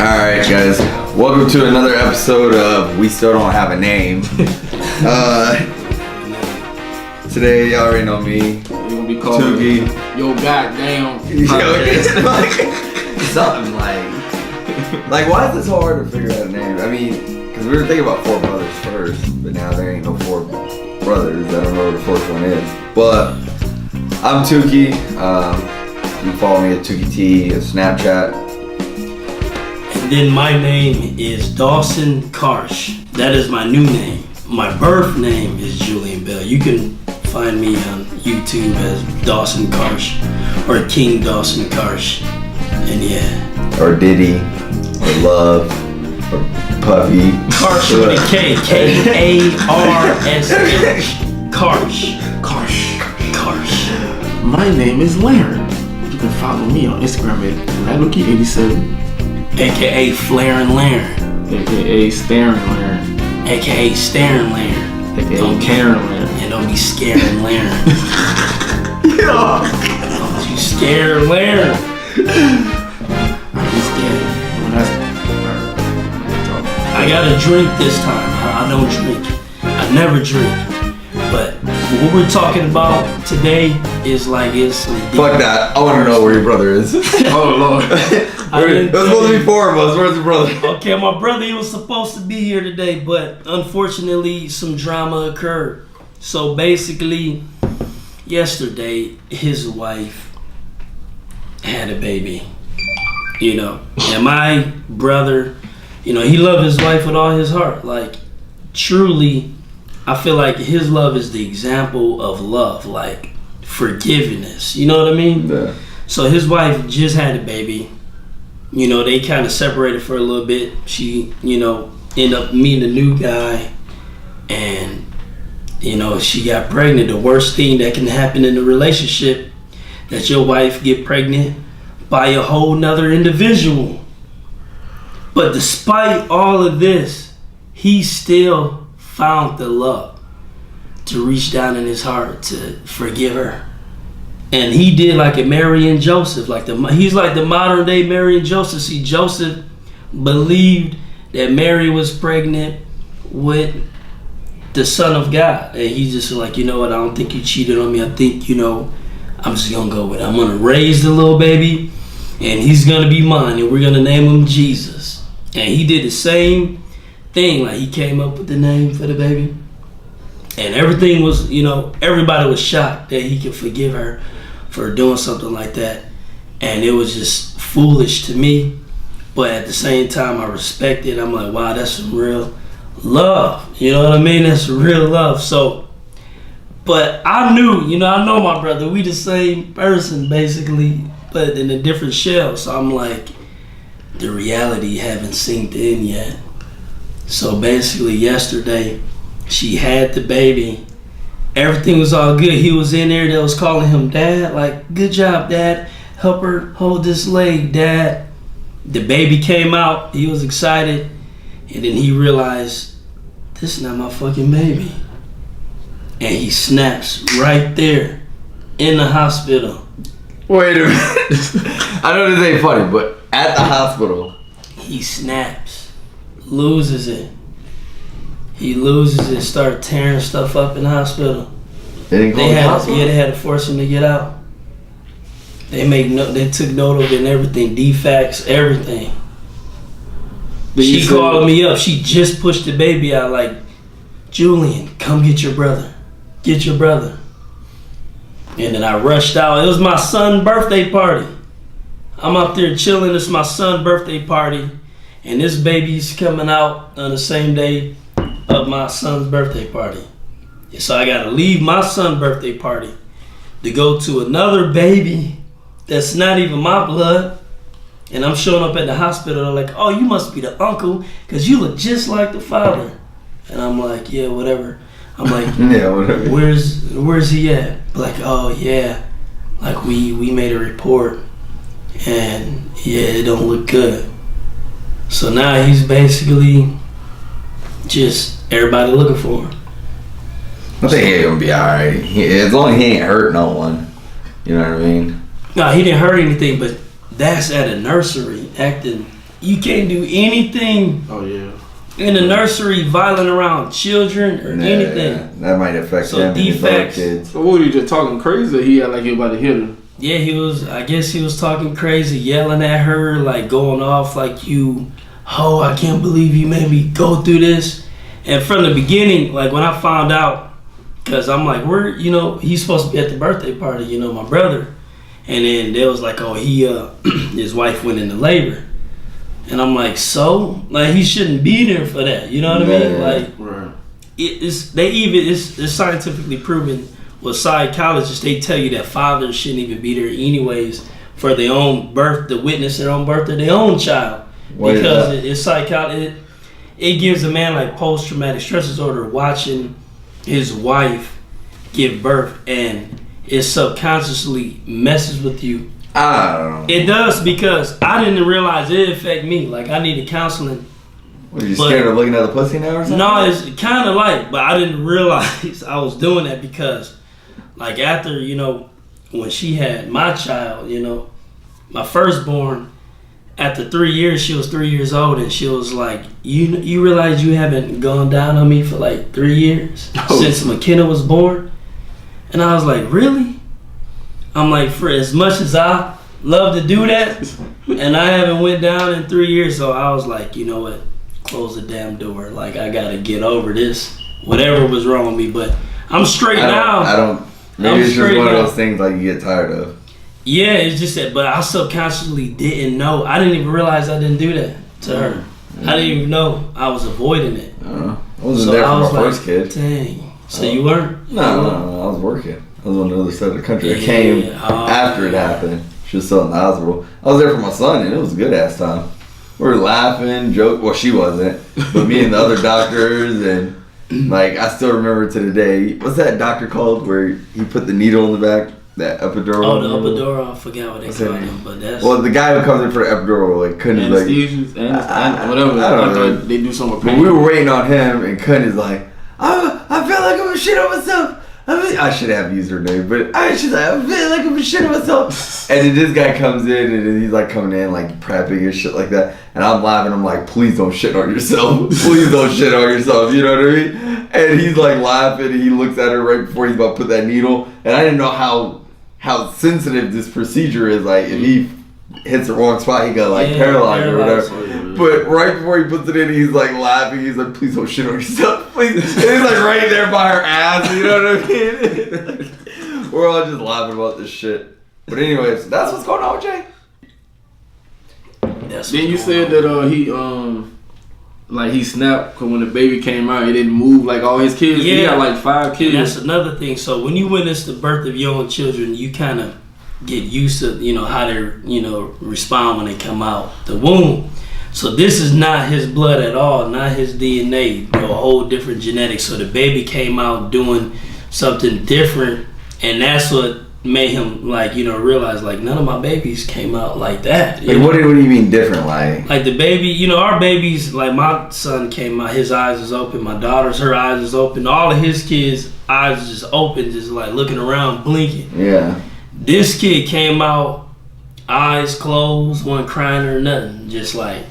Alright guys, welcome to another episode of We Still Don't Have a Name. Today y'all already know me. We're gonna be called Tuki. Yo goddamn Something like why is this so hard to figure out a name? I mean, because we were thinking about four brothers first, but now there ain't no four brothers. I don't know where the fourth one is. But I'm Tuki. You can follow me at Tuki T at Snapchat. And then my name is Dawson Karsh. That is my new name. My birth name is Julian Bell. You can find me on YouTube as Dawson Karsh or King Dawson Karsh. And yeah. Or Diddy. Or Love. Or Puppy. Karsh with a K. K-A-R-S-H. Karsh. Karsh. My name is Larry. You can follow me on Instagram at LaLuki87. AKA Flarin' Laren. AKA Staring Larry. AKA Staring Laren. AKA Karen Larry. And don't be scaring Laren. Yeah. Don't you scare Laren. I'm scared. I got a drink this time. I don't drink. I never drink. But what we're talking about today is it's Fuck that. I want to know where your brother is. Oh Lord. There's supposed to be four of us. Where's your brother? Okay, my brother, he was supposed to be here today, but unfortunately some drama occurred. So basically, yesterday his wife had a baby. And my brother, he loved his wife with all his heart. Like, truly, I feel like his love is the example of love, like forgiveness. You know what I mean? Yeah. So his wife just had a baby. They kind of separated for a little bit. She, ended up meeting a new guy, and she got pregnant. The worst thing that can happen in a relationship, that your wife get pregnant by a whole nother individual. But despite all of this, he still found the love to reach down in his heart to forgive her. And he did like a Mary and Joseph. He's like the modern day Mary and Joseph. See, Joseph believed that Mary was pregnant with the Son of God. And he just like, you know what, I don't think you cheated on me. I think, I'm just going to go with it. I'm going to raise the little baby, and he's going to be mine, and we're going to name him Jesus. And he did the same thing. Like, he came up with the name for the baby. And everything was, everybody was shocked that he could forgive her for doing something like that. And it was just foolish to me. But at the same time, I respect it. I'm like, wow, that's some real love. You know what I mean? That's real love. So, but I knew, I know my brother. We the same person, basically, but in a different shell. So I'm like, the reality haven't sinked in yet. So basically, yesterday, she had the baby. Everything was all good. He was in there that was calling him dad. Like, good job, dad. Help her hold this leg, dad. The baby came out. He was excited. And then he realized, this is not my fucking baby. And he snaps right there in the hospital. Wait a minute. I know this ain't funny, but at the hospital. He snaps. Loses it. He loses it, start tearing stuff up in the hospital. They had to force him to get out. They took note of it and everything, defects, everything. She called me up. She just pushed the baby out like, Julian, come get your brother. Get your brother. And then I rushed out. It was my son's birthday party. I'm up there chilling. It's my son's birthday party. And this baby's coming out on the same day of my son's birthday party. So I gotta leave my son's birthday party to go to another baby that's not even my blood. And I'm showing up at the hospital. They're like, oh, you must be the uncle because you look just like the father. And I'm like, yeah, whatever. I'm like, yeah, whatever. Where's he at? Like, oh yeah, like we made a report, and yeah, it don't look good. So now he's basically just everybody looking for him. I think he's gonna be alright. As long as he ain't hurt no one. You know what I mean? No, he didn't hurt anything, but that's at a nursery acting you can't do anything Oh yeah. in the nursery violent around children or anything. Yeah. That might affect So him and his other defects. kids. So what were you just talking crazy? Or he had like he about to hit her. Yeah, I guess he was talking crazy, yelling at her, like going off like I can't believe you made me go through this. And from the beginning, like when I found out, because I'm like, he's supposed to be at the birthday party, my brother. And then they was like, oh, his wife went into labor. And I'm like, so? Like, he shouldn't be there for that, you know what I mean? Like, Right. it's scientifically proven with psychologists, they tell you that fathers shouldn't even be there anyways for their own birth, to witness their own birth of their own child. Because it's psychology. It gives a man like post-traumatic stress disorder watching his wife give birth, and it subconsciously messes with you. I don't know. It does, because I didn't realize it affect me. Like, I needed counseling. What, are you scared of looking at the pussy now or something? No, it's kind of like, but I didn't realize I was doing that because, like, after, when she had my child, my firstborn, after 3 years, she was 3 years old, and she was like, you realize you haven't gone down on me for like 3 years since McKenna was born? And I was like, really? I'm like, for as much as I love to do that, and I haven't went down in 3 years, so I was like, you know what? Close the damn door. Like, I gotta get over this. Whatever was wrong with me, but I'm straight now. Maybe it's just one of those things like you get tired of. Yeah, it's just that, but I subconsciously didn't know. I didn't even realize I didn't do that to her. I didn't even know I was avoiding it. I wasn't there for my first kid. Dang. So you weren't? No, I was working. I was on the other side of the country. I came after it happened. She was still in the hospital. I was there for my son, and it was a good ass time. We were laughing, joking. Well, she wasn't, but me and the other doctors, and like I still remember to the day. What's that doctor called where he put the needle in the back? That epidural. Oh, the epidural. I forgot what they call him, but that's. Well, the guy who comes in for the epidural, like, couldn't like. Whatever. I don't know. They do something. But we were waiting on him, and Kun is like, I feel like I'm a shit on myself. I should have used her name, but I feel like I'm a shit on myself. And then this guy comes in, and then he's like coming in, like prepping and shit like that. And I'm laughing. I'm like, please don't shit on yourself. Please don't shit on yourself. You know what I mean? And he's like laughing, and he looks at her right before he's about to put that needle. And I didn't know how sensitive this procedure is. Like, if he hits the wrong spot, he got like paralyzed or whatever. But right before he puts it in, he's like laughing. He's like, please don't shit on yourself, please. And he's like right there by her ass, you know what I mean? We're all just laughing about this shit. But anyways, that's what's going on with Jay. Then you said that he snapped because when the baby came out, he didn't move like all his kids. Yeah. He got like 5 kids. And that's another thing. So when you witness the birth of your own children, you kind of get used to, how they, respond when they come out the womb. So this is not his blood at all, not his DNA, a whole different genetics. So the baby came out doing something different, and that's what made him realize none of my babies came out like that. Like, what do you mean different? Like the baby, our babies, like my son came out, his eyes is open, my daughter's, her eyes is open, all of his kids' eyes is just open, just like looking around, blinking. Yeah. This kid came out, eyes closed, wasn't crying or nothing, just like.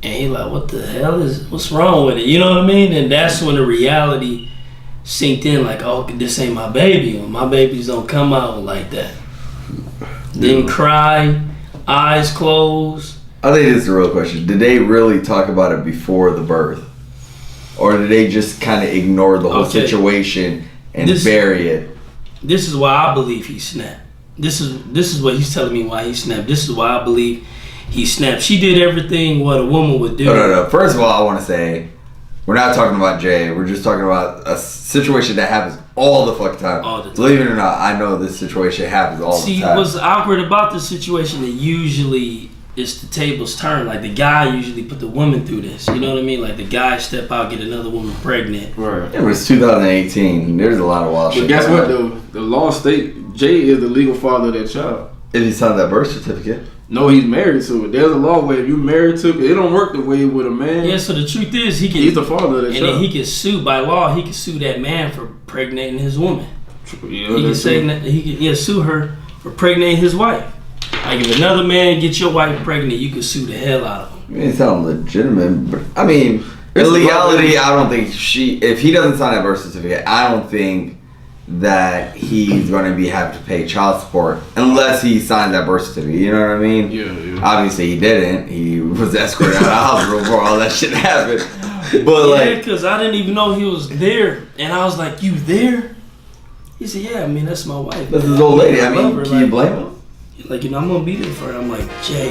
And he like, what's wrong with it? You know what I mean? And that's when the reality sinked in, like, oh, this ain't my baby. My babies don't come out like that. Didn't cry, eyes closed. I think this is the real question. Did they really talk about it before the birth? Or did they just kind of ignore the whole situation and bury it? This is why I believe he snapped. This is what he's telling me why he snapped. This is why I believe he snapped. She did everything what a woman would do. No. First of all, I want to say, we're not talking about Jay. We're just talking about a situation that happens all the fucking time. All the time. Believe it or not, I know this situation happens all the time. See, what's awkward about this situation that usually it's the tables turn. Like, the guy usually put the woman through this. You know what I mean? Like, the guy step out, get another woman pregnant. Right. It was 2018. There's a lot of wild shit. But guess what, though? The law state Jay is the legal father of that child. If he signed that birth certificate. No, he's married to it. There's a law where if you married to it, it don't work the way with a man. Yeah, so the truth is, he's the father of that child. And then he can sue, by law, he can sue that man for impregnating his woman. Yeah, He can sue her for impregnating his wife. Like if another man gets your wife pregnant, you could sue the hell out of him. I mean, it sounds legitimate, but I mean, in legality, I don't think if he doesn't sign that birth certificate, I don't think that he's going to have to pay child support unless he signs that birth certificate. You know what I mean? Yeah. Obviously, he didn't. He was escorted out of the hospital before all that shit happened. But yeah, because I didn't even know he was there, and I was like, "You there?" He said, "Yeah, I mean that's my wife." That's his old lady. I mean, love her. can you blame him? Like, I'm gonna be there for her. I'm like, Jay,